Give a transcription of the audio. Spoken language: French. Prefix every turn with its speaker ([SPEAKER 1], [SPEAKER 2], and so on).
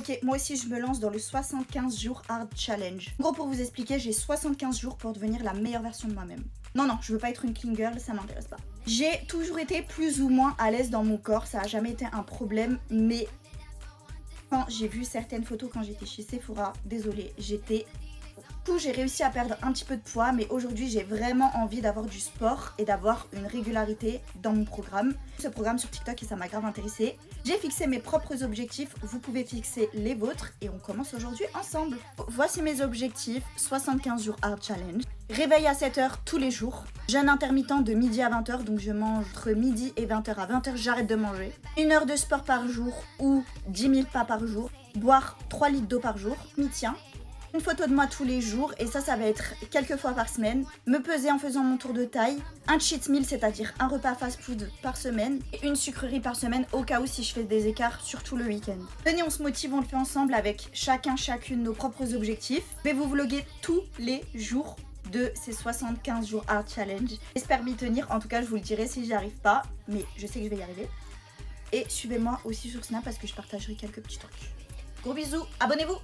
[SPEAKER 1] Ok, moi aussi je me lance dans le 75 jours hard challenge. En gros, pour vous expliquer, j'ai 75 jours pour devenir la meilleure version de moi-même. Non, je veux pas être une clean girl, ça m'intéresse pas. J'ai toujours été plus ou moins à l'aise dans mon corps, ça a jamais été un problème, mais quand j'ai vu certaines photos quand j'étais chez Sephora, désolée, j'étais... J'ai réussi à perdre un petit peu de poids, mais aujourd'hui j'ai vraiment envie d'avoir du sport et d'avoir une régularité dans mon programme. Ce programme sur TikTok et ça m'a grave intéressée. J'ai fixé mes propres objectifs, vous pouvez fixer les vôtres et on commence aujourd'hui ensemble. Voici mes objectifs, 75 jours hard challenge. Réveil à 7h tous les jours. Jeûne intermittent de midi à 20h, donc je mange entre midi et 20h. À 20h j'arrête de manger. 1 heure de sport par jour ou 10 000 pas par jour. Boire 3 litres d'eau par jour. M'y tiens. Une photo de moi tous les jours et ça va être quelques fois par semaine. Me peser en faisant mon tour de taille. Un cheat meal, c'est-à-dire un repas fast-food par semaine. Et une sucrerie par semaine au cas où si je fais des écarts, surtout le week-end. Venez, on se motive, on le fait ensemble avec chacune nos propres objectifs. Je vais vous vlogger tous les jours de ces 75 jours hard challenge. J'espère m'y tenir, en tout cas je vous le dirai si j'y arrive pas. Mais je sais que je vais y arriver. Et suivez-moi aussi sur Snap parce que je partagerai quelques petits trucs. Gros bisous, abonnez-vous!